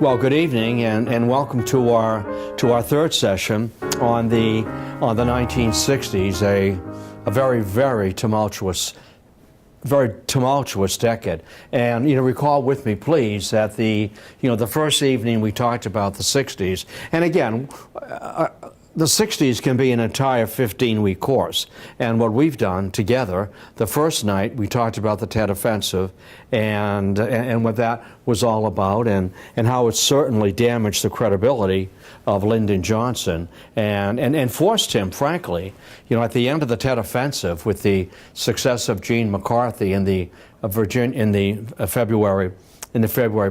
Well, good evening, and welcome to our third session on the 1960s, a very tumultuous decade. And recall with me, please, that the first evening we talked about the 60s, and again, the 60s can be an entire 15-week course. And what we've done together, the first night we talked about the Tet Offensive and what that was all about, and how it certainly damaged the credibility of Lyndon Johnson and forced him, frankly, at the end of the Tet Offensive, with the success of Gene McCarthy in the February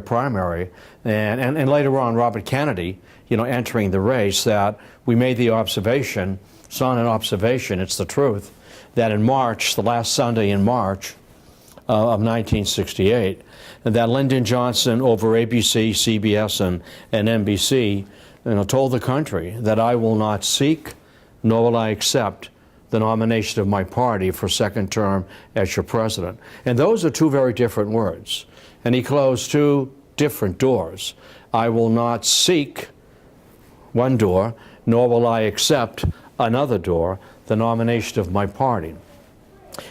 primary, and later on Robert Kennedy, entering the race, that we made the observation, it's not an observation, it's the truth, that in March, the last Sunday in March of 1968, that Lyndon Johnson over ABC, CBS, and NBC, told the country that I will not seek, nor will I accept the nomination of my party for second term as your president. And those are two very different words. And he closed two different doors. I will not seek one door, nor will I accept another door, the nomination of my party.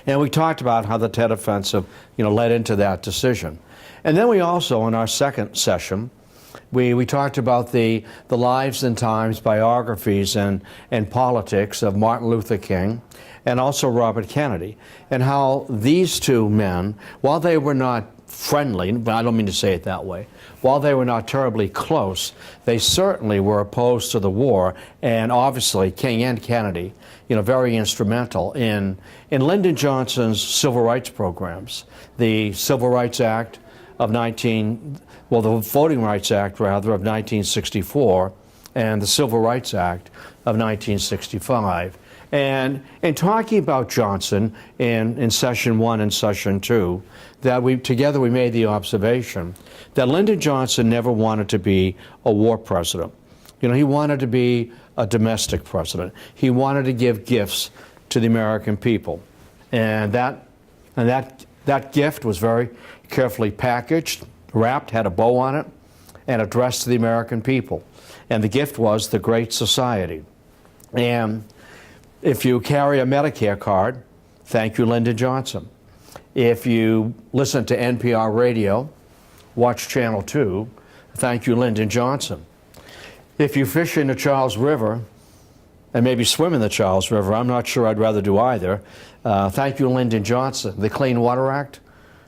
And we talked about how the Tet Offensive, led into that decision. And then we also, in our second session, we talked about the lives and times, biographies, and politics of Martin Luther King and also Robert Kennedy, and how these two men, while they were not friendly, but I don't mean to say it that way, while they were not terribly close, they certainly were opposed to the war, and obviously King and Kennedy, very instrumental in Lyndon Johnson's civil rights programs. The Civil Rights Act of the Voting Rights Act, rather, of 1964, and the Civil Rights Act of 1965. And in talking about Johnson in session one and session two, that together we made the observation that Lyndon Johnson never wanted to be a war president. He wanted to be a domestic president. He wanted to give gifts to the American people. And that gift was very carefully packaged, wrapped, had a bow on it, and addressed to the American people. And the gift was the Great Society. And if you carry a Medicare card, thank you, Lyndon Johnson. If you listen to NPR radio, watch Channel 2, thank you, Lyndon Johnson. If you fish in the Charles River, and maybe swim in the Charles River, I'm not sure I'd rather do either, thank you, Lyndon Johnson. The Clean Water Act,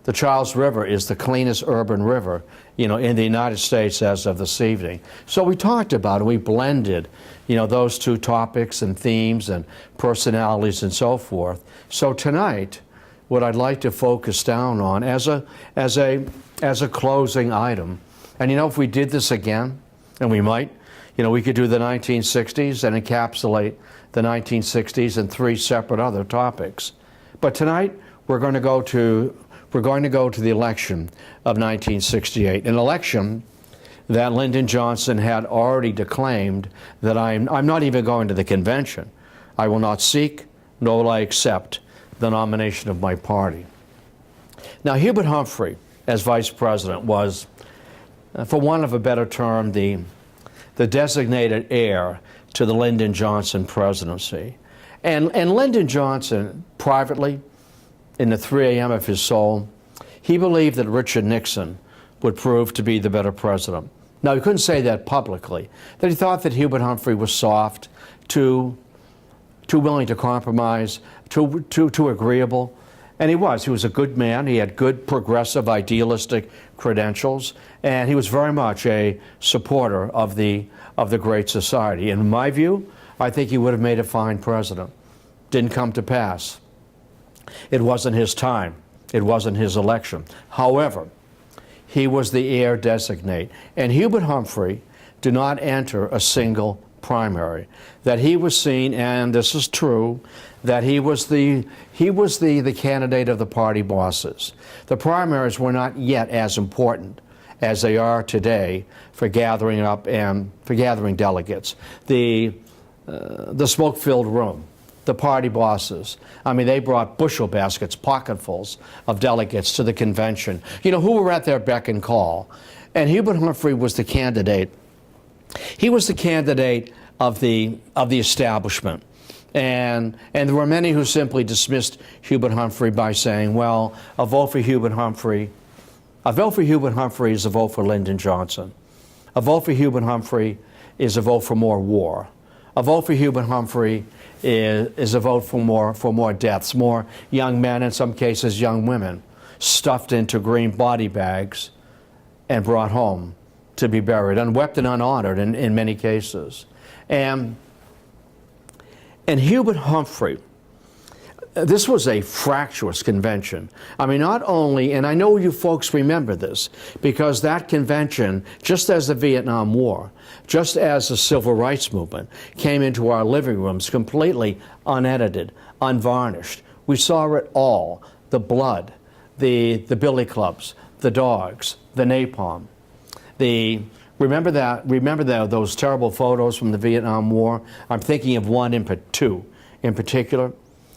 the Charles River is the cleanest urban river, in the United States as of this evening. So we talked about it, we blended, those two topics and themes and personalities and so forth. So tonight, what I'd like to focus down on as a closing item, and if we did this again, and we might, we could do the 1960s and encapsulate the 1960s in three separate other topics. But tonight, we're going to go to the election of 1968, an election that Lyndon Johnson had already declaimed that I'm not even going to the convention. I will not seek, nor will I accept the nomination of my party. Now, Hubert Humphrey, as vice president, was, for want of a better term, the designated heir to the Lyndon Johnson presidency. And Lyndon Johnson, privately, in the 3 a.m. of his soul, he believed that Richard Nixon would prove to be the better president. Now, he couldn't say that publicly, that he thought that Hubert Humphrey was soft, too willing to compromise, too agreeable. And he was a good man. He had good progressive, idealistic credentials, and he was very much a supporter of the Great Society. In my view, I think he would have made a fine president. Didn't come to pass. It wasn't his time. It wasn't his election. However, he was the heir designate. And Hubert Humphrey did not enter a single primary. That he was seen, and this is true, that he was the candidate of the party bosses. The primaries were not yet as important as they are today for gathering up and for gathering delegates. The smoke-filled room, the party bosses. I mean, they brought bushel baskets, pocketfuls of delegates to the convention, who were at their beck and call. And Hubert Humphrey was the candidate. He was the candidate of the establishment. And there were many who simply dismissed Hubert Humphrey by saying, well, a vote for Hubert Humphrey is a vote for Lyndon Johnson. A vote for Hubert Humphrey is a vote for more war. A vote for Hubert Humphrey is a vote for more deaths, more young men, in some cases young women, stuffed into green body bags and brought home to be buried, unwept and unhonored in many cases. And Hubert Humphrey, this was a fractious convention. I mean, not only, and I know you folks remember this, because that convention, just as the Vietnam War, just as the Civil Rights Movement, came into our living rooms completely unedited, unvarnished. We saw it all, the blood, the billy clubs, the dogs, the napalm. Remember those terrible photos from the Vietnam War? I'm thinking of two in particular.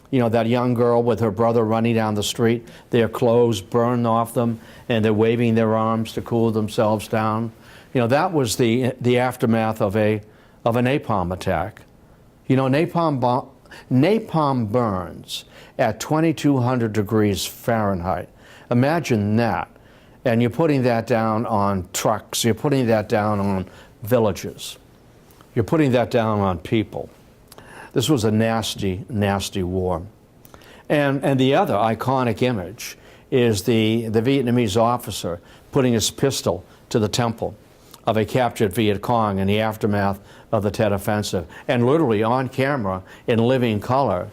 You know, that young girl with her brother running down the street, their clothes burned off them, and they're waving their arms to cool themselves down. You know, that was the aftermath of a napalm attack. You know, napalm burns at 2,200 degrees Fahrenheit. Imagine that. And you're putting that down on trucks, you're putting that down on villages, you're putting that down on people. This was a nasty, nasty war. And the other iconic image is the Vietnamese officer putting his pistol to the temple of a captured Viet Cong in the aftermath of the Tet Offensive, and literally on camera, in living color,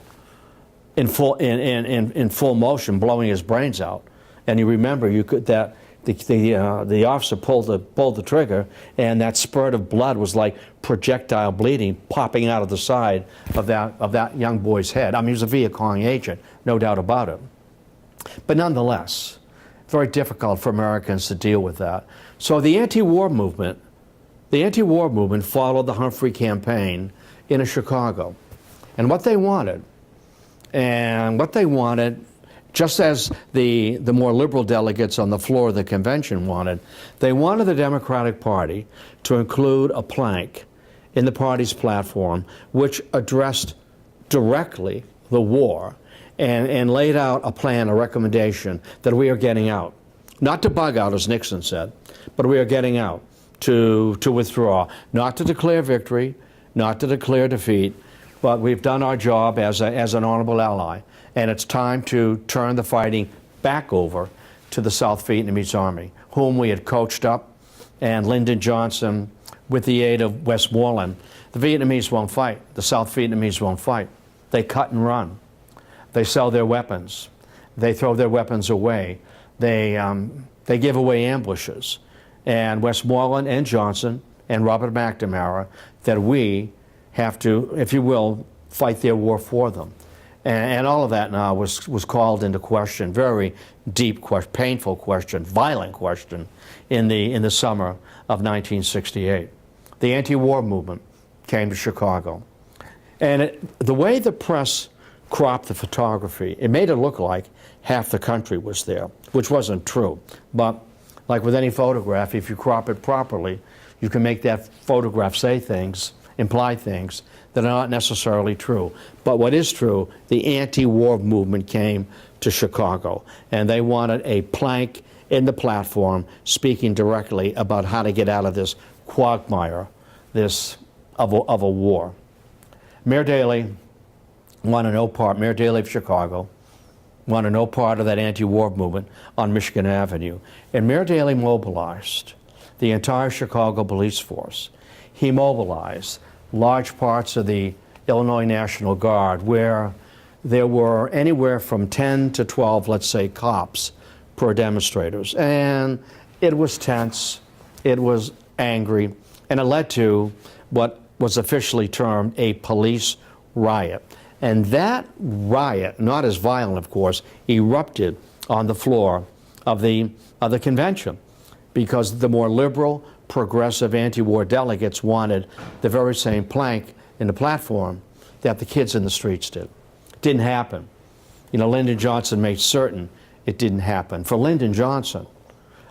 in full motion, blowing his brains out. And you remember, the officer pulled the trigger, and that spurt of blood was like projectile bleeding popping out of the side of that young boy's head. I mean, he was a Viet Cong agent, no doubt about it. But nonetheless, very difficult for Americans to deal with that. So the anti-war movement followed the Humphrey campaign in Chicago, and what they wanted, just as the more liberal delegates on the floor of the convention wanted, they wanted the Democratic Party to include a plank in the party's platform which addressed directly the war and laid out a plan, a recommendation that we are getting out. Not to bug out, as Nixon said, but we are getting out, to withdraw, not to declare victory, not to declare defeat, but we've done our job as an honorable ally. And it's time to turn the fighting back over to the South Vietnamese Army, whom we had coached up, and Lyndon Johnson, with the aid of Westmoreland. The Vietnamese won't fight. The South Vietnamese won't fight. They cut and run. They sell their weapons. They throw their weapons away. They give away ambushes. And Westmoreland and Johnson and Robert McNamara, that we have to, if you will, fight their war for them. And all of that now was called into question, very deep question, painful question, violent question in the summer of 1968. The anti-war movement came to Chicago. And the way the press cropped the photography, it made it look like half the country was there, which wasn't true. But like with any photograph, if you crop it properly, you can make that photograph say things, imply things that are not necessarily true. But what is true, the anti-war movement came to Chicago, and they wanted a plank in the platform speaking directly about how to get out of this quagmire, of a war. Mayor Daley wanted no part, Mayor Daley of Chicago, wanted no part of that anti-war movement on Michigan Avenue. And Mayor Daley mobilized the entire Chicago police force. He mobilized large parts of the Illinois National Guard, where there were anywhere from 10 to 12, let's say, cops per demonstrators. And it was tense, it was angry, and it led to what was officially termed a police riot. And that riot, not as violent, of course, erupted on the floor of the convention, because the more liberal, progressive anti-war delegates wanted the very same plank in the platform that the kids in the streets did. It didn't happen. You know, Lyndon Johnson made certain it didn't happen. For Lyndon Johnson,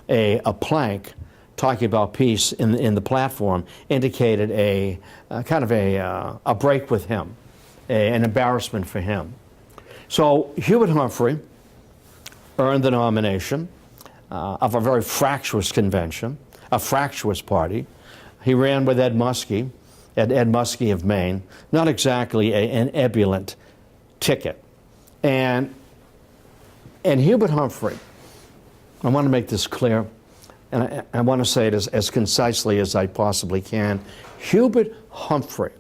a plank talking about peace in the platform indicated a kind of a break with him, an embarrassment for him. So Hubert Humphrey earned the nomination of a very fractious convention, a fractious party. He ran with Ed Muskie of Maine, not exactly an ebullient ticket. And Hubert Humphrey, I want to make this clear, and I want to say it as concisely as I possibly can. Hubert Humphrey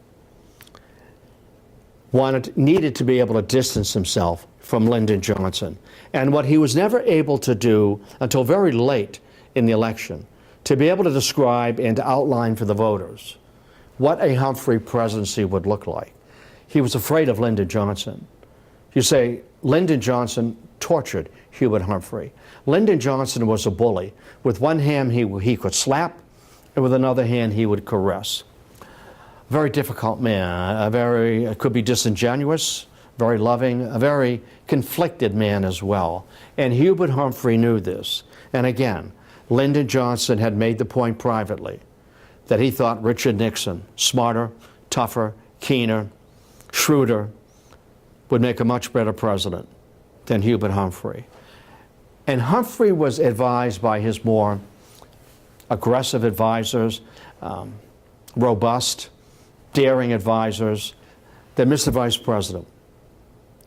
needed to be able to distance himself from Lyndon Johnson. And what he was never able to do until very late in the election, to be able to describe and to outline for the voters what a Humphrey presidency would look like. He was afraid of Lyndon Johnson. You say, Lyndon Johnson tortured Hubert Humphrey. Lyndon Johnson was a bully. With one hand he could slap, and with another hand he would caress. Very difficult man, could be disingenuous, very loving, a very conflicted man as well. And Hubert Humphrey knew this. And again, Lyndon Johnson had made the point privately that he thought Richard Nixon, smarter, tougher, keener, shrewder, would make a much better president than Hubert Humphrey. And Humphrey was advised by his more aggressive advisors, robust, daring advisors, that Mr. Vice President,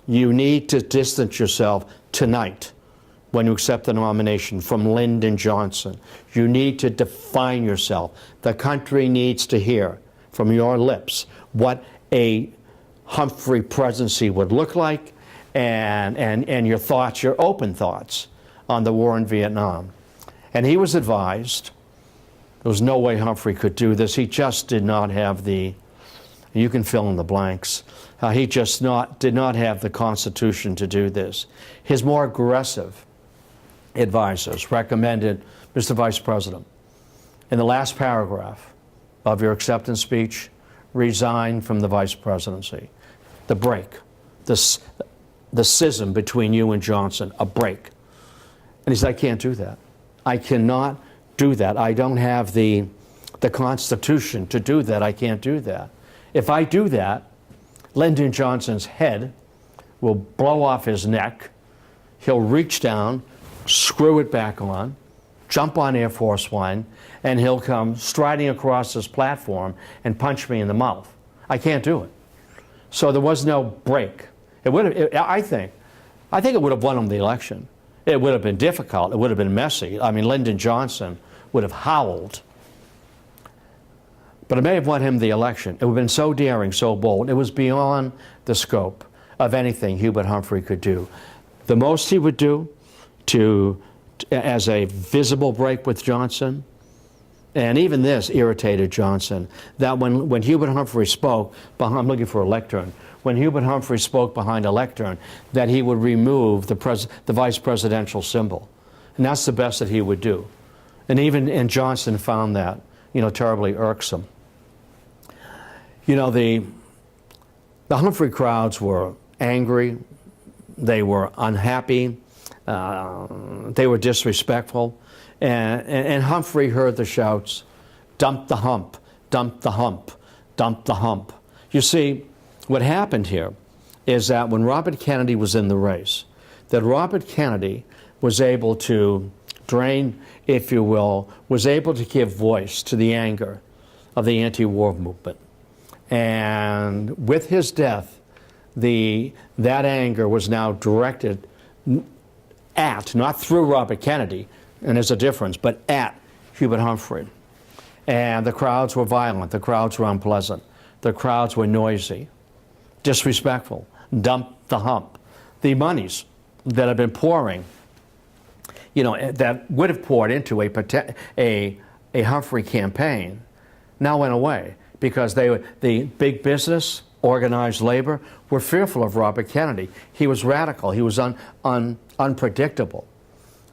you need to distance yourself tonight when you accept the nomination from Lyndon Johnson. You need to define yourself. The country needs to hear from your lips what a Humphrey presidency would look like, and your thoughts, your open thoughts on the war in Vietnam. And he was advised, there was no way Humphrey could do this. He just did not have the, you can fill in the blanks, he just did not have the constitution to do this. His more aggressive advisors recommended, Mr. Vice President, in the last paragraph of your acceptance speech, resign from the vice presidency. The break, the schism between you and Johnson, a break. And he said, I can't do that. I cannot do that. I don't have the Constitution to do that. I can't do that. If I do that, Lyndon Johnson's head will blow off his neck. He'll reach down, screw it back on, jump on Air Force One, and he'll come striding across this platform and punch me in the mouth. I can't do it. So there was no break. I think it would have won him the election. It would have been difficult. It would have been messy. I mean, Lyndon Johnson would have howled. But it may have won him the election. It would have been so daring, so bold. It was beyond the scope of anything Hubert Humphrey could do. The most he would do as a visible break with Johnson, and even this irritated Johnson, that when Hubert Humphrey spoke, I'm looking for a lectern, when Hubert Humphrey spoke behind a lectern, that he would remove the vice presidential symbol. And that's the best that he would do. And Johnson found that, terribly irksome. The Humphrey crowds were angry, they were unhappy, they were disrespectful, and Humphrey heard the shouts, dump the hump, dump the hump, dump the hump. You see, what happened here is that when Robert Kennedy was in the race, that Robert Kennedy was able to drain, if you will, was able to give voice to the anger of the anti-war movement. And with his death, that anger was now directed at, not through Robert Kennedy, and there's a difference, but at Hubert Humphrey. And the crowds were violent, the crowds were unpleasant, the crowds were noisy, disrespectful, dump the hump. The monies that have been pouring, that would have poured into a Humphrey campaign, now went away because the big business, organized labor, were fearful of Robert Kennedy. He was radical, he was unpredictable,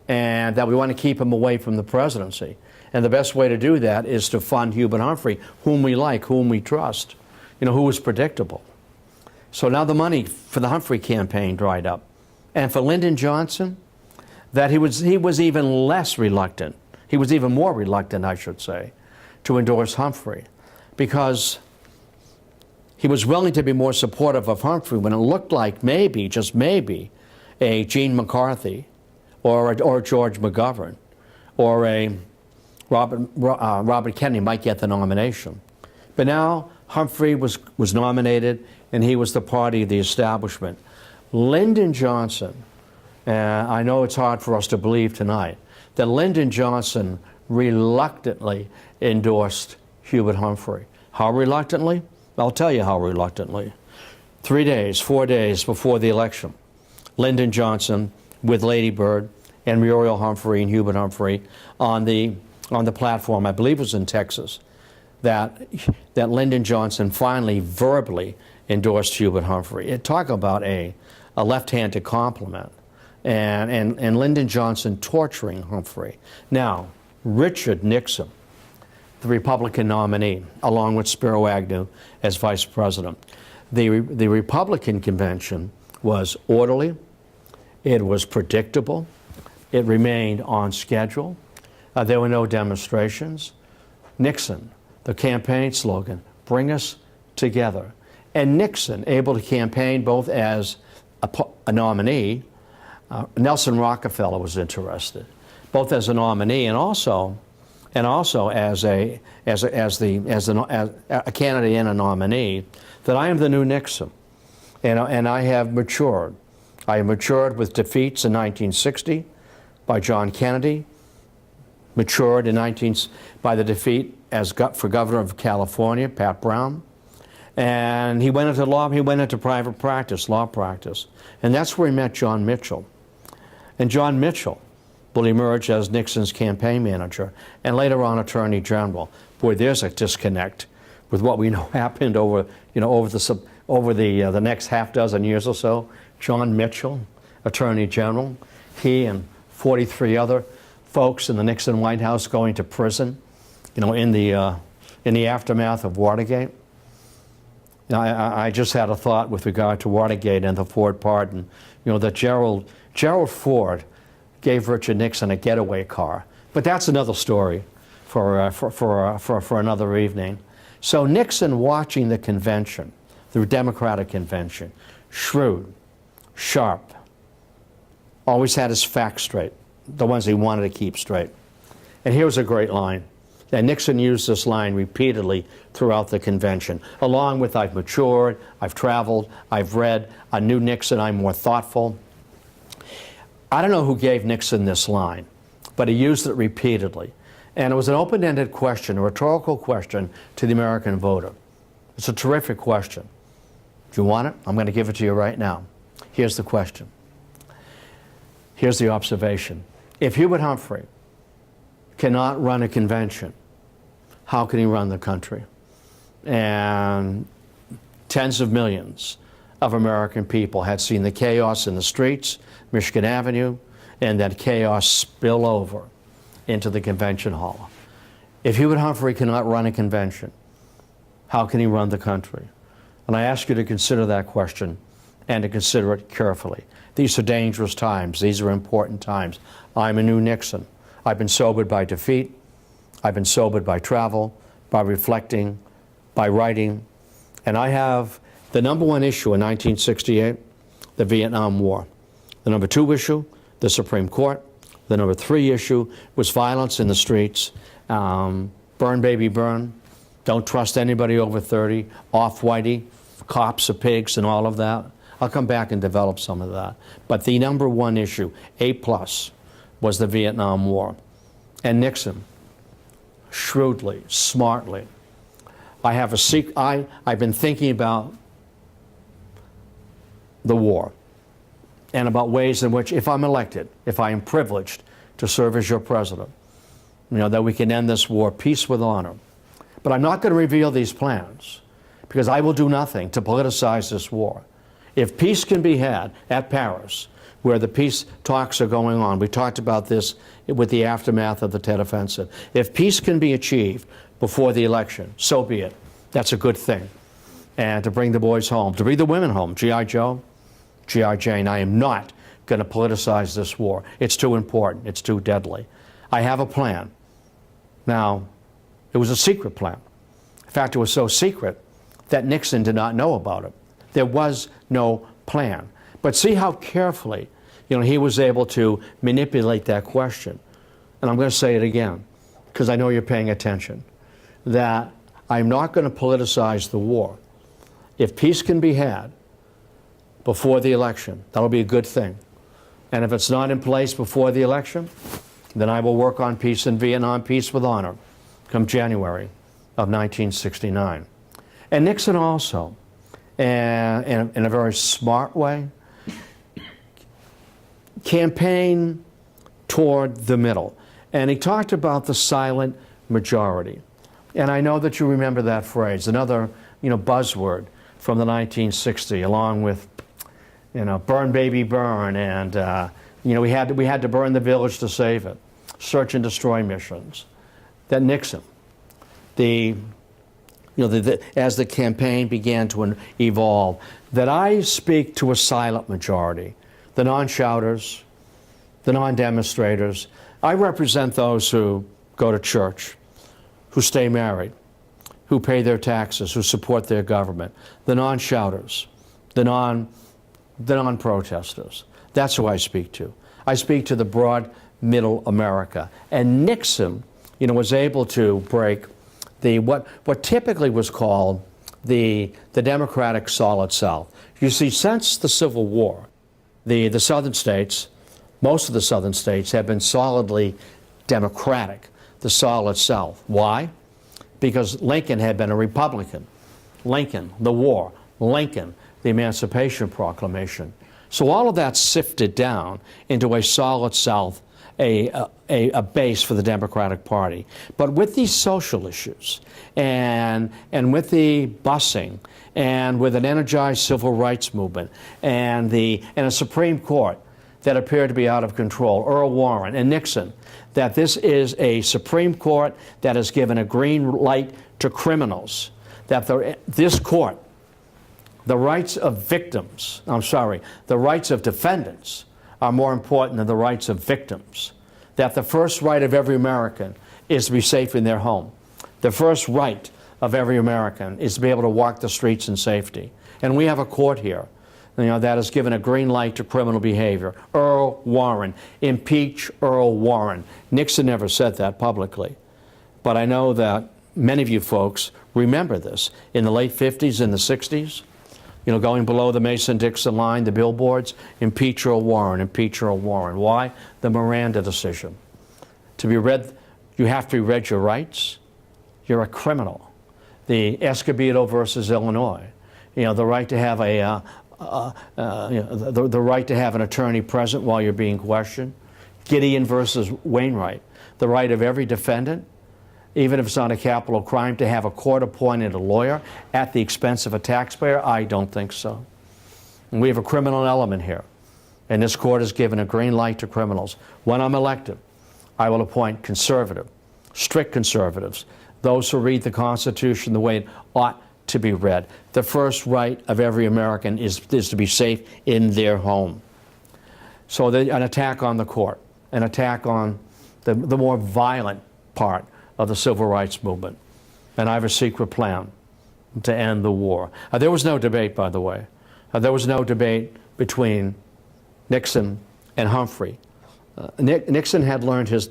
and that we want to keep him away from the presidency. And the best way to do that is to fund Hubert Humphrey, whom we like, whom we trust, who was predictable. So now the money for the Humphrey campaign dried up. And for Lyndon Johnson, that he was even less reluctant He was even more reluctant, I should say, to endorse Humphrey, because he was willing to be more supportive of Humphrey when it looked like maybe, just maybe, a Gene McCarthy or George McGovern or a Robert Kennedy might get the nomination. But now Humphrey was nominated, and he was the party of the establishment. Lyndon Johnson, I know it's hard for us to believe tonight, that Lyndon Johnson reluctantly endorsed Hubert Humphrey. How reluctantly? I'll tell you how reluctantly. 4 days before the election, Lyndon Johnson with Lady Bird and Muriel Humphrey and Hubert Humphrey on the platform, I believe it was in Texas, that Lyndon Johnson finally verbally endorsed Hubert Humphrey. Talk about a left-handed compliment. And Lyndon Johnson torturing Humphrey. Now, Richard Nixon, the Republican nominee, along with Spiro Agnew as vice president. The Republican convention was orderly, it was predictable, it remained on schedule, there were no demonstrations. Nixon, the campaign slogan, bring us together. And Nixon, able to campaign both as a nominee, Nelson Rockefeller was interested, both as a nominee and also as a candidate and a nominee, that I am the new Nixon, and I have matured. I have matured with defeats in 1960 by John Kennedy, matured by the defeat for governor of California, Pat Brown, and he went into law. He went into private practice, law practice, and that's where he met John Mitchell. And John Mitchell will emerge as Nixon's campaign manager and later on Attorney General. Boy, there's a disconnect with what we know happened over the next half dozen years or so. John Mitchell, Attorney General, he and 43 other folks in the Nixon White House going to prison, in the aftermath of Watergate. I just had a thought with regard to Watergate and the Ford pardon, that Gerald Ford gave Richard Nixon a getaway car. But that's another story for another evening. So Nixon, watching the convention, the Democratic convention, shrewd, sharp, always had his facts straight, the ones he wanted to keep straight. And here's a great line. And Nixon used this line repeatedly throughout the convention, along with "I've matured, I've traveled, I've read, a new Nixon, I'm more thoughtful." I don't know who gave Nixon this line, but he used it repeatedly. And it was an open-ended question, a rhetorical question to the American voter. It's a terrific question. Do you want it? I'm going to give it to you right now. Here's the question. Here's the observation. If Hubert Humphrey cannot run a convention, how can he run the country? And tens of millions of American people had seen the chaos in the streets, Michigan Avenue, and that chaos spill over into the convention hall. If Hubert Humphrey cannot run a convention, how can he run the country? And I ask you to consider that question and to consider it carefully. These are dangerous times. These are important times. I'm a new Nixon. I've been sobered by defeat. I've been sobered by travel, by reflecting, by writing. And I have the number one issue in 1968, the Vietnam War. The number two issue, the Supreme Court. The number three issue was violence in the streets. Burn, baby, burn. Don't trust anybody over 30. Off-whitey, cops are pigs, and all of that. I'll come back and develop some of that. But the number one issue, A+, was the Vietnam War. And Nixon, shrewdly, smartly, I've been thinking about the war and about ways in which, if I'm elected, if I am privileged to serve as your president, that we can end this war, peace with honor. But I'm not going to reveal these plans, because I will do nothing to politicize this war. If peace can be had at Paris, where the peace talks are going on, we talked about this with the aftermath of the Tet Offensive. If peace can be achieved before the election, so be it. That's a good thing. And to bring the boys home, to bring the women home, G.I. Joe, G.I. Jane, I am not going to politicize this war. It's too important. It's too deadly. I have a plan. Now, it was a secret plan. In fact, it was so secret that Nixon did not know about it. There was no plan. But see how carefully, he was able to manipulate that question. And I'm going to say it again, because I know you're paying attention, that I'm not going to politicize the war. If peace can be had before the election, that'll be a good thing. And if it's not in place before the election, then I will work on peace in Vietnam, peace with honor, come January of 1969. And Nixon also, in a very smart way, campaigned toward the middle. And he talked about the silent majority. And I know that you remember that phrase, another buzzword from the 1960s, along with burn baby burn, and we had to burn the village to save it, search and destroy missions. That Nixon, as the campaign began to evolve, that I speak to a silent majority, the non-shouters, the non-demonstrators. I represent those who go to church, who stay married, who pay their taxes, who support their government, the non-shouters, the non-protesters. That's who I speak to. I speak to the broad middle America. And Nixon, was able to break what typically was called the Democratic Solid South. You see, since the Civil War, the southern states, most of the southern states, have been solidly Democratic, the Solid South. Why? Because Lincoln had been a Republican. Lincoln, the war. Lincoln, the Emancipation Proclamation. So all of that sifted down into a solid South, a base for the Democratic Party. But with these social issues and with the busing and with an energized civil rights movement and a Supreme Court that appeared to be out of control, Earl Warren and Nixon, that this is a Supreme Court that has given a green light to criminals, that this court, the rights of victims, the rights of defendants are more important than the rights of victims. That the first right of every American is to be safe in their home. The first right of every American is to be able to walk the streets in safety. And we have a court here, that has given a green light to criminal behavior. Earl Warren, impeach Earl Warren. Nixon never said that publicly. But I know that many of you folks remember this. In the late 50s and the 60s, going below the Mason-Dixon line, the billboards, impeach Earl Warren, impeach Earl Warren. Why? The Miranda decision. To be read, you have to be read your rights. You're a criminal. The Escobedo versus Illinois, the right to have the right to have an attorney present while you're being questioned. Gideon versus Wainwright, the right of every defendant, even if it's not a capital crime, to have a court-appointed lawyer at the expense of a taxpayer? I don't think so. And we have a criminal element here. And this court has given a green light to criminals. When I'm elected, I will appoint conservative, strict conservatives, those who read the Constitution the way it ought to be read. The first right of every American is to be safe in their home. So an attack on the court, an attack on the more violent part of the civil rights movement. And I have a secret plan to end the war. There was no debate, by the way. There was no debate between Nixon and Humphrey. Nixon had learned his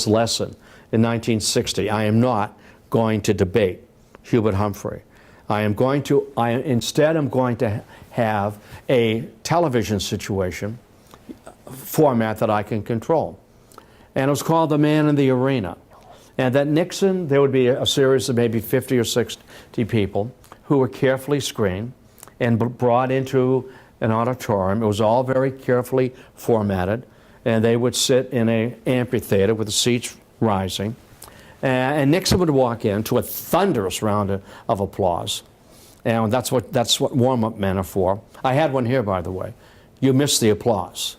lesson in 1960. I am not going to debate Hubert Humphrey. Instead I'm going to have a television situation format that I can control. And it was called The Man in the Arena. And that Nixon, there would be a series of maybe 50 or 60 people who were carefully screened and brought into an auditorium. It was all very carefully formatted. And they would sit in an amphitheater with the seats rising. And Nixon would walk in to a thunderous round of applause. And that's what warm-up men are for. I had one here, by the way. You missed the applause.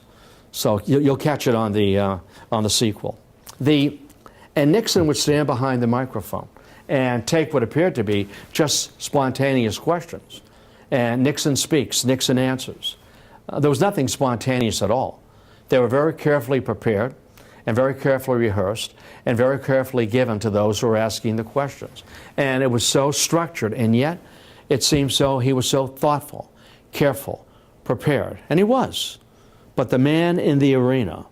So you'll catch it on the sequel. And Nixon would stand behind the microphone and take what appeared to be just spontaneous questions. And Nixon speaks, Nixon answers. There was nothing spontaneous at all. They were very carefully prepared, and very carefully rehearsed and very carefully given to those who were asking the questions. And it was so structured, and yet it seemed he was so thoughtful, careful, prepared, and he was. But the man in the arena,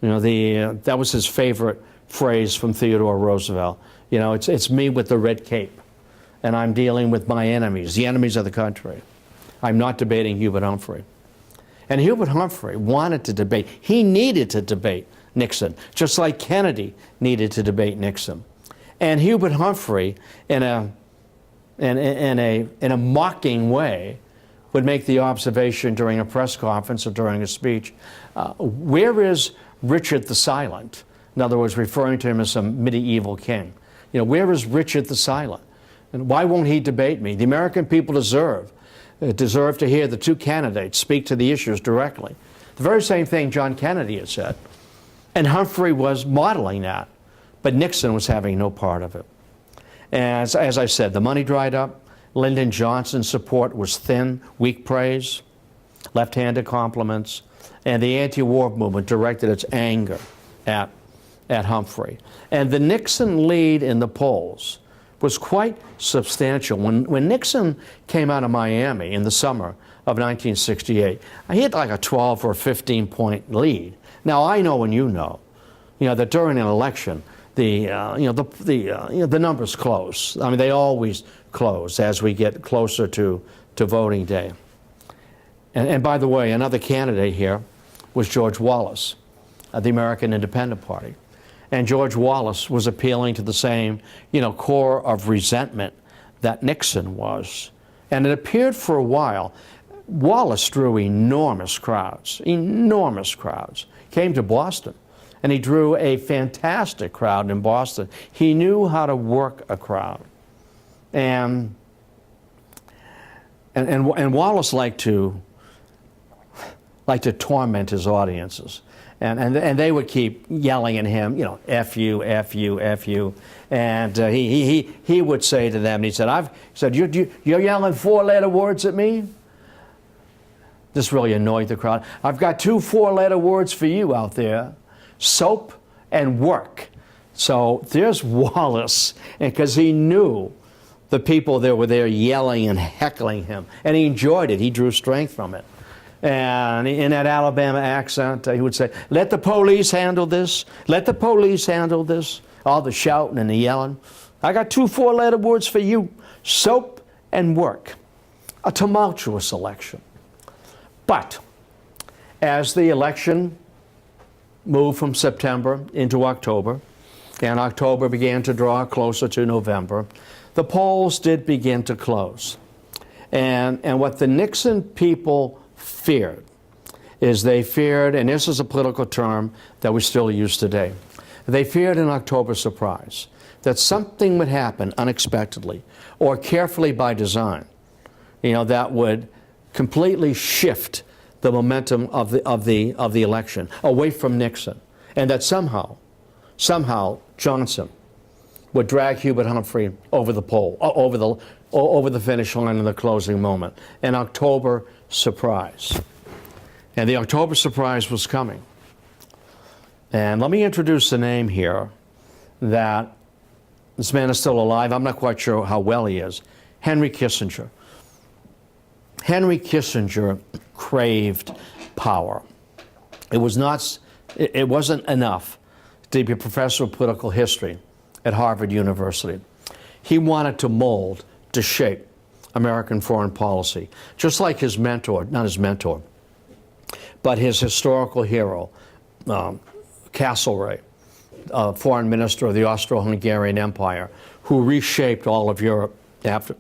that was his favorite phrase from Theodore Roosevelt. It's me with the red cape, and I'm dealing with my enemies, the enemies of the country. I'm not debating Hubert Humphrey. And Hubert Humphrey wanted to debate. He needed to debate Nixon, just like Kennedy needed to debate Nixon. And Hubert Humphrey, in a mocking way, would make the observation during a press conference or during a speech, where is Richard the Silent? In other words, referring to him as some medieval king. Where is Richard the Silent? And why won't he debate me? The American people deserve to hear the two candidates speak to the issues directly. The very same thing John Kennedy had said. And Humphrey was modeling that. But Nixon was having no part of it. As I said, the money dried up. Lyndon Johnson's support was thin, weak praise, left-handed compliments, and the anti-war movement directed its anger at Humphrey. And the Nixon lead in the polls was quite substantial. When Nixon came out of Miami in the summer of 1968, he had like a 12 or 15-point lead. Now I know, and that during an election, the numbers close. I mean, they always close as we get closer to voting day. And by the way, another candidate here was George Wallace of the American Independent Party. And George Wallace was appealing to the same, core of resentment that Nixon was. And it appeared for a while, Wallace drew enormous crowds, came to Boston. And he drew a fantastic crowd in Boston. He knew how to work a crowd. And Wallace liked to torment his audiences. And they would keep yelling at him, F you, F you, F you. And he would say to them, he said, you're yelling four-letter words at me? This really annoyed the crowd. I've got two four-letter words for you out there, soap and work. So there's Wallace, because he knew the people that were there yelling and heckling him. And he enjoyed it. He drew strength from it. And in that Alabama accent, he would say, let the police handle this. Let the police handle this. All the shouting and the yelling. I got two four-letter words for you, soap and work. A tumultuous election. But as the election moved from September into October, and October began to draw closer to November, the polls did begin to close. And what the Nixon people feared is they feared, and this is a political term that we still use today, they feared an October surprise, that something would happen unexpectedly or carefully by design, that would completely shift the momentum of the election away from Nixon, and that somehow Johnson would drag Hubert Humphrey over the finish line in the closing moment. An October surprise. And the October surprise was coming. And let me introduce the name here that this man is still alive. I'm not quite sure how well he is. Henry Kissinger. Henry Kissinger craved power. It wasn't enough to be a professor of political history at Harvard University. He wanted to mold, to shape American foreign policy, just like his mentor, not his mentor, but his historical hero, Castlereagh, foreign minister of the Austro-Hungarian Empire, who reshaped all of Europe after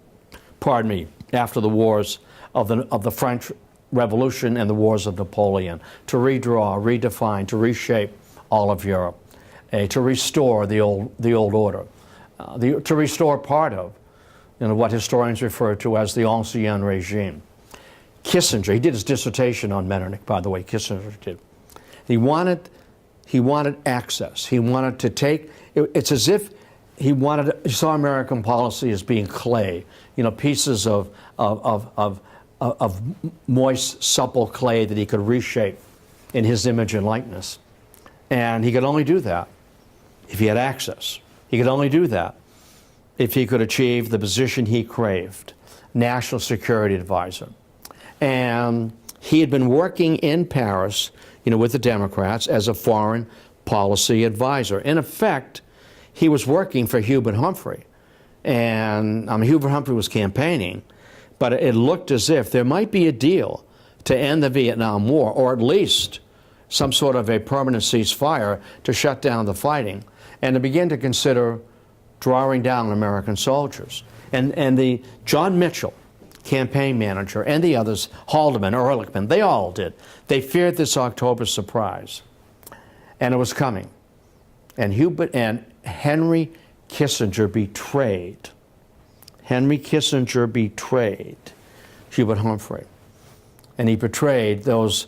the wars of the French Revolution and the wars of Napoleon, to redraw, redefine, to reshape all of Europe, to restore the old order, to restore part of what historians refer to as the Ancien regime. Kissinger, he did his dissertation on Metternich, by the way, Kissinger did. He wanted access. He wanted to take, it's as if he saw American policy as being clay, pieces of moist, supple clay that he could reshape in his image and likeness. And he could only do that if he had access. He could only do that if he could achieve the position he craved, National Security Advisor. And he had been working in Paris, with the Democrats as a foreign policy advisor. In effect, he was working for Hubert Humphrey. And Hubert Humphrey was campaigning, but it looked as if there might be a deal to end the Vietnam War, or at least some sort of a permanent ceasefire to shut down the fighting, and to begin to consider drawing down American soldiers. And the John Mitchell, campaign manager, and the others, Haldeman, Ehrlichman, they all did. They feared this October surprise, and it was coming. And Henry Kissinger betrayed. Henry Kissinger betrayed Hubert Humphrey, and he betrayed those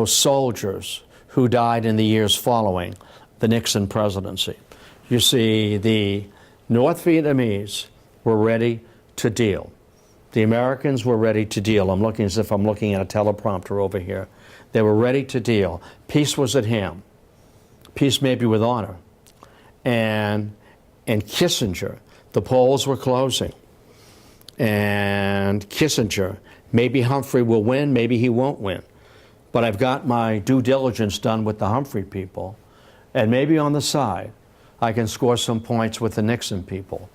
soldiers who died in the years following the Nixon presidency. You see, the North Vietnamese were ready to deal. The Americans were ready to deal. I'm looking as if I'm looking at a teleprompter over here. They were ready to deal. Peace was at hand. Peace maybe with honor. And Kissinger, the polls were closing. And Kissinger, maybe Humphrey will win, maybe he won't win. But I've got my due diligence done with the Humphrey people. And maybe on the side, I can score some points with the Nixon people.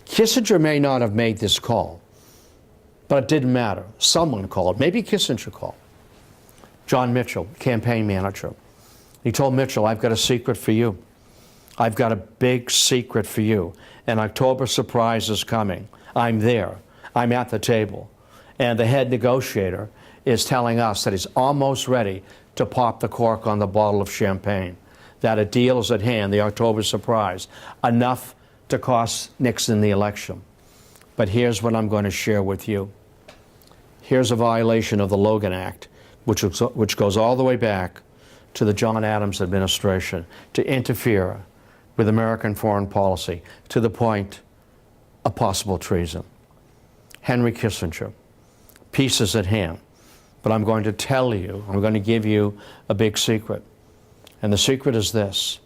Kissinger may not have made this call, but it didn't matter. Someone called. Maybe Kissinger called. John Mitchell, campaign manager. He told Mitchell, I've got a secret for you. I've got a big secret for you. An October surprise is coming. I'm there. I'm at the table. And the head negotiator is telling us that he's almost ready to pop the cork on the bottle of champagne, that a deal is at hand, the October surprise, enough to cost Nixon the election. But here's what I'm going to share with you. Here's a violation of the Logan Act, which goes all the way back to the John Adams administration, to interfere with American foreign policy to the point of possible treason. Henry Kissinger, peace is at hand. But I'm going to tell you, I'm going to give you a big secret. And the secret is this,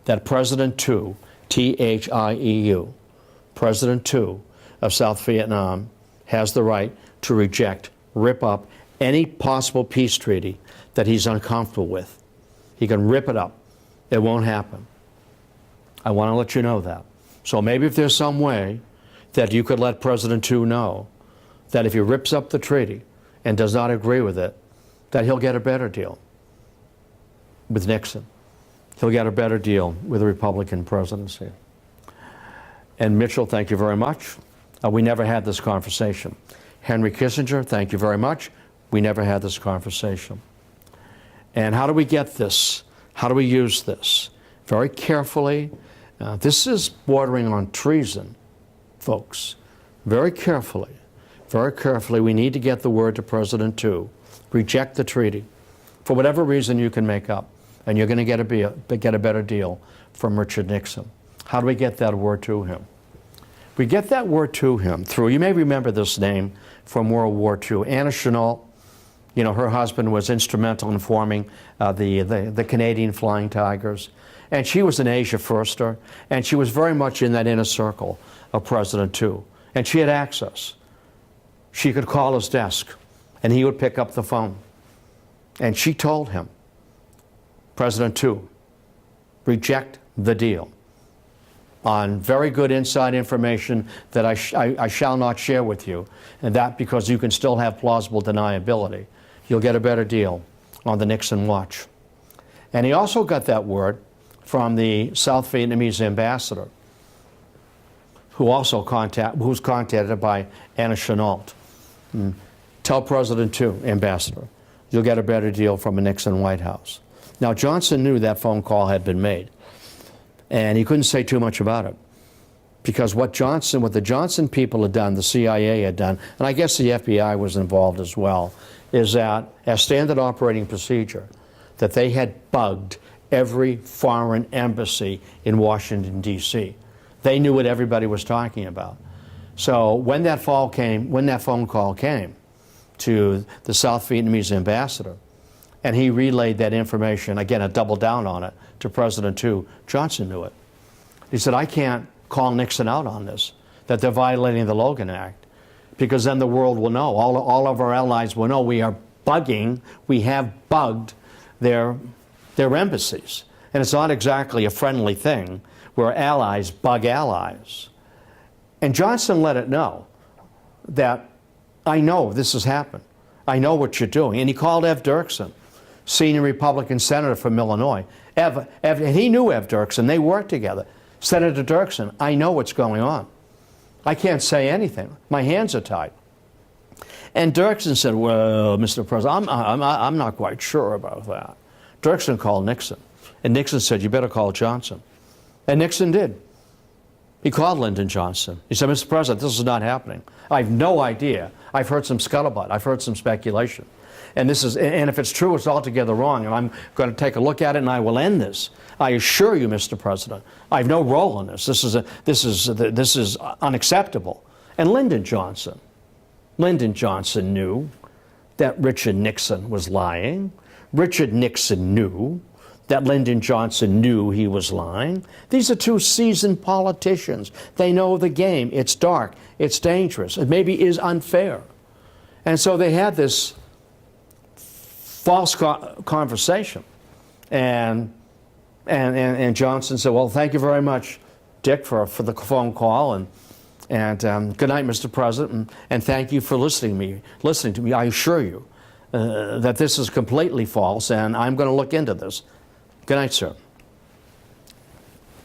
that President Thieu, T-H-I-E-U, President Thieu of South Vietnam has the right to reject, rip up any possible peace treaty that he's uncomfortable with. He can rip it up. It won't happen. I want to let you know that. So maybe if there's some way that you could let President Thieu know that if he rips up the treaty and does not agree with it, that he'll get a better deal with Nixon. He'll get a better deal with the Republican presidency. And Mitchell, thank you very much. We never had this conversation. Henry Kissinger, thank you very much. We never had this conversation. And how do we get this? How do we use this? Very carefully. This is bordering on treason, folks. Very carefully, we need to get the word to President Thieu. Reject the treaty for whatever reason you can make up, and you're going to get a better deal from Richard Nixon. How do we get that word to him? We get that word to him through, you may remember this name from World War II, Anna Chennault. You know, her husband was instrumental in forming the Canadian Flying Tigers. And she was an Asia firster, and she was very much in that inner circle of President Thieu. And she had access. She could call his desk, and he would pick up the phone. And she told him, President Thieu, reject the deal on very good inside information that I shall not share with you, and that because you can still have plausible deniability. You'll get a better deal on the Nixon watch. And he also got that word from the South Vietnamese ambassador, who's contacted by Anna Chennault. Tell President Thieu, ambassador, you'll get a better deal from a Nixon White House. Now, Johnson knew that phone call had been made, and he couldn't say too much about it, because what the Johnson people had done, the CIA had done, and I guess the FBI was involved as well, is that as standard operating procedure, that they had bugged every foreign embassy in Washington, D.C. They knew what everybody was talking about. So when that phone call came to the South Vietnamese ambassador, and he relayed that information, again, a double down on it, to President II. Johnson knew it. He said, I can't call Nixon out on this, that they're violating the Logan Act, because then the world will know, all of our allies will know we are bugging, we have bugged their embassies. And it's not exactly a friendly thing where allies bug allies. And Johnson let it know that, I know this has happened. I know what you're doing. And he called Ev Dirksen, senior Republican senator from Illinois. And he knew Ev Dirksen. They worked together. Senator Dirksen, I know what's going on. I can't say anything. My hands are tied. And Dirksen said, well, Mr. President, I'm not quite sure about that. Dirksen called Nixon. And Nixon said, you better call Johnson. And Nixon did. He called Lyndon Johnson. He said, Mr. President, this is not happening. I have no idea. I've heard some scuttlebutt. I've heard some speculation. And if it's true, it's altogether wrong. And I'm going to take a look at it, and I will end this. I assure you, Mr. President, I have no role in this. This is unacceptable. And Lyndon Johnson knew that Richard Nixon was lying. Richard Nixon knew that Lyndon Johnson knew he was lying. These are two seasoned politicians. They know the game. It's dark. It's dangerous. It maybe is unfair. And so they had this false conversation. And Johnson said, well, thank you very much, Dick, for the phone call. And good night, Mr. President. And thank you for listening to me. I assure you that this is completely false, and I'm going to look into this. Good night, sir.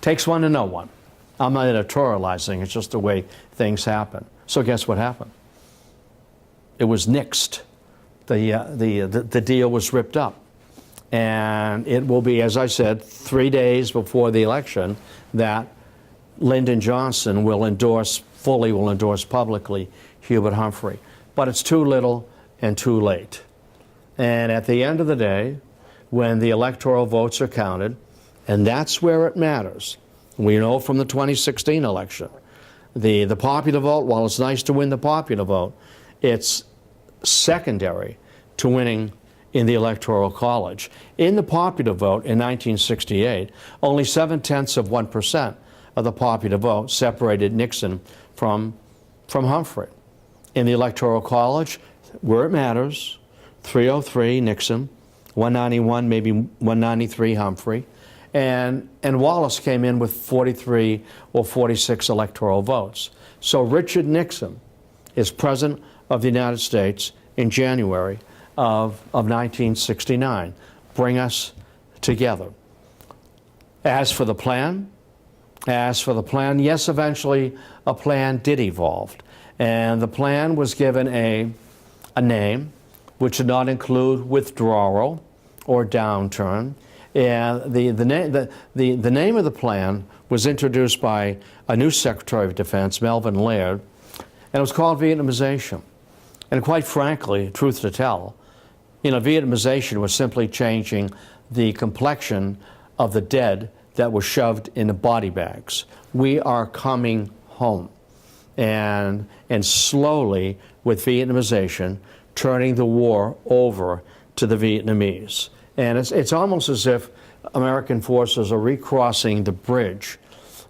Takes one to know one. I'm not editorializing. It's just the way things happen. So guess what happened? It was nixed. The deal was ripped up. And it will be, as I said, 3 days before the election that Lyndon Johnson will endorse publicly Hubert Humphrey. But it's too little and too late. And at the end of the day, when the electoral votes are counted, and that's where it matters. We know from the 2016 election, the popular vote, while it's nice to win the popular vote, it's secondary to winning in the Electoral College. In the popular vote in 1968, only 0.7% of the popular vote separated Nixon from Humphrey. In the Electoral College, where it matters, 303 Nixon, 191, maybe 193 Humphrey, and Wallace came in with 43 or 46 electoral votes. So Richard Nixon is President of the United States in January of 1969. Bring us together. As for the plan, yes, eventually a plan did evolve. And the plan was given a name, which did not include withdrawal or downturn. And the name of the plan was introduced by a new Secretary of Defense, Melvin Laird, and it was called Vietnamization. And quite frankly, truth to tell, Vietnamization was simply changing the complexion of the dead that were shoved into body bags. We are coming home. And slowly, with Vietnamization, turning the war over to the Vietnamese. And it's almost as if American forces are recrossing the bridge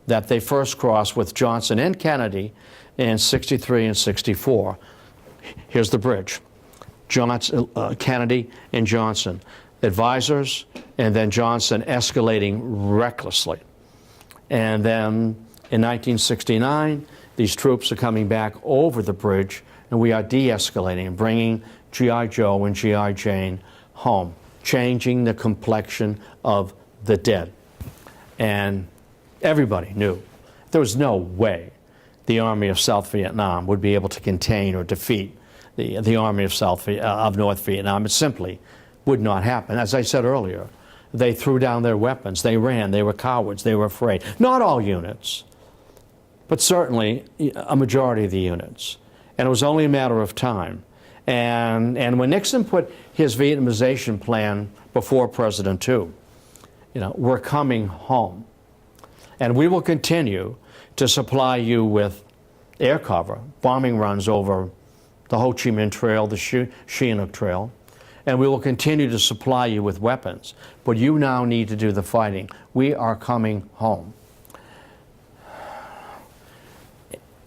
that they first crossed with Johnson and Kennedy in 63 and 64. Here's the bridge. Kennedy and Johnson, advisors, and then Johnson escalating recklessly. And then in 1969, these troops are coming back over the bridge, and we are de-escalating and bringing G.I. Joe and G.I. Jane home, changing the complexion of the dead. And everybody knew there was no way the Army of South Vietnam would be able to contain or defeat the Army of North Vietnam. It simply would not happen. As I said earlier, they threw down their weapons. They ran. They were cowards. They were afraid. Not all units, but certainly a majority of the units. And it was only a matter of time. And when Nixon put his Vietnamization plan before President II, we're coming home. And we will continue to supply you with air cover, bombing runs over the Ho Chi Minh Trail, the Sihanouk Trail. and we will continue to supply you with weapons, but you now need to do the fighting. We are coming home.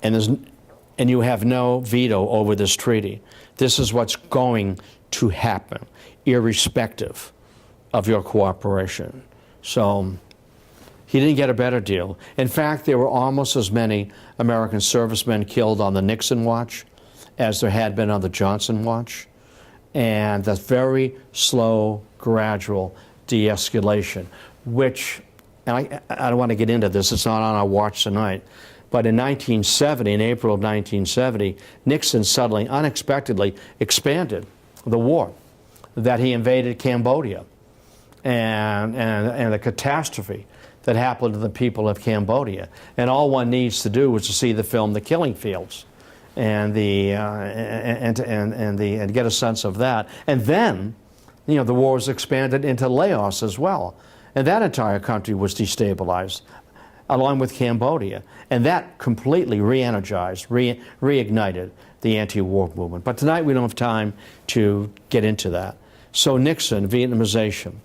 And you have no veto over this treaty. This is what's going to happen, irrespective of your cooperation. So he didn't get a better deal. In fact, there were almost as many American servicemen killed on the Nixon watch as there had been on the Johnson watch. And that's very slow, gradual de-escalation, which, and I don't want to get into this, it's not on our watch tonight, but in 1970, in April of 1970, Nixon suddenly, unexpectedly expanded the war, that he invaded Cambodia, and the catastrophe that happened to the people of Cambodia. And all one needs to do is to see the film The Killing Fields and get a sense of that. And then, you know, the war was expanded into Laos as well. And that entire country was destabilized, along with Cambodia. And that completely re-energized, reignited the anti-war movement. But tonight we don't have time to get into that. So Nixon, Vietnamization,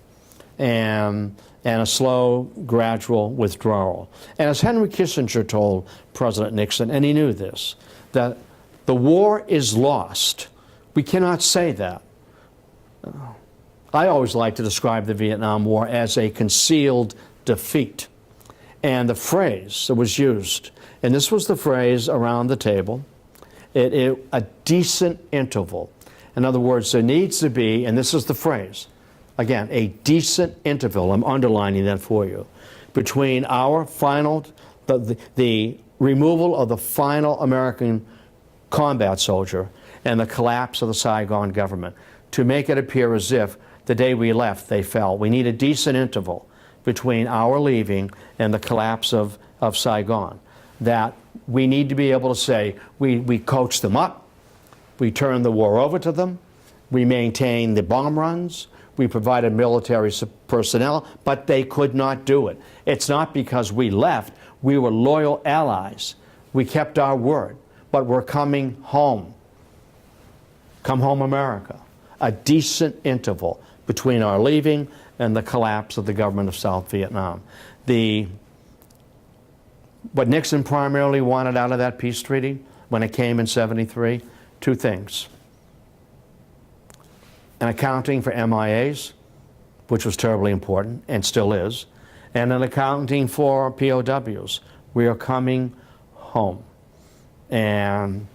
and a slow, gradual withdrawal. And as Henry Kissinger told President Nixon, and he knew this, that the war is lost. We cannot say that. I always like to describe the Vietnam War as a concealed defeat. And the phrase that was used, and this was the phrase around the table, a decent interval. In other words, there needs to be, and this is the phrase, again, a decent interval, I'm underlining that for you, between our final, the removal of the final American combat soldier and the collapse of the Saigon government, to make it appear as if the day we left they fell. We need a decent interval between our leaving and the collapse of Saigon, that we need to be able to say we coached them up, we turned the war over to them, we maintained the bomb runs, we provided military personnel, but they could not do it. It's not because we left. We were loyal allies. We kept our word, but we're coming home. Come home, America. A decent interval between our leaving and the collapse of the government of South Vietnam. What Nixon primarily wanted out of that peace treaty when it came in '73, two things. An accounting for MIAs, which was terribly important and still is, and an accounting for POWs. We are coming home. And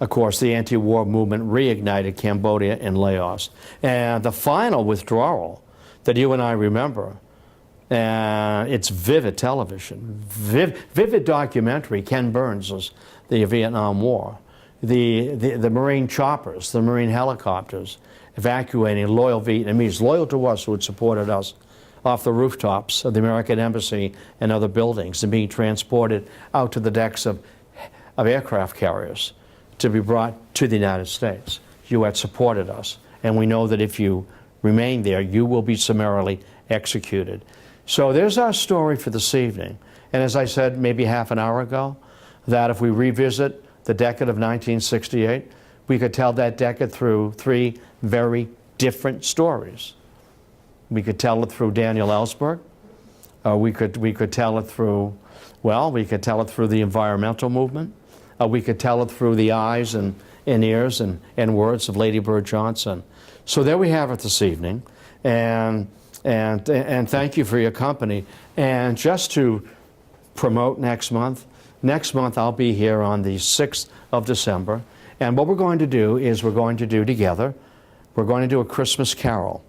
of course, the anti-war movement reignited Cambodia and Laos. And the final withdrawal that you and I remember, it's vivid television, vivid documentary, Ken Burns' The Vietnam War. The Marine choppers, the Marine helicopters, evacuating loyal Vietnamese, loyal to us, who had supported us, off the rooftops of the American Embassy and other buildings, and being transported out to the decks of aircraft carriers to be brought to the United States. You had supported us, and we know that if you remain there, you will be summarily executed. So there's our story for this evening. And as I said maybe half an hour ago, that if we revisit the decade of 1968, we could tell that decade through three very different stories. We could tell it through Daniel Ellsberg. We could tell it through, well, we could tell it through the environmental movement. We could tell it through the eyes and ears and words of Lady Bird Johnson. So there we have it this evening, and thank you for your company. And just to promote next month I'll be here on the 6th of December, and what we're going to do is we're going to do together, we're going to do a Christmas Carol.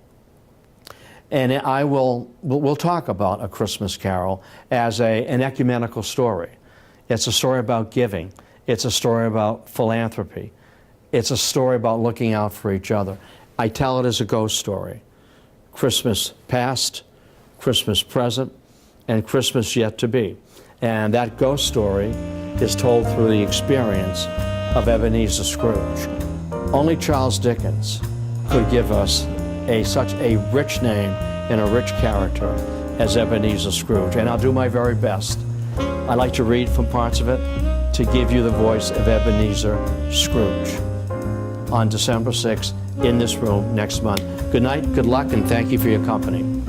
And we'll talk about A Christmas Carol as an ecumenical story. It's a story about giving. It's a story about philanthropy. It's a story about looking out for each other. I tell it as a ghost story. Christmas past, Christmas present, and Christmas yet to be. And that ghost story is told through the experience of Ebenezer Scrooge. Only Charles Dickens could give us such a rich name and a rich character as Ebenezer Scrooge. And I'll do my very best. I like to read from parts of it to give you the voice of Ebenezer Scrooge on December 6th in this room next month. Good night, good luck, and thank you for your company.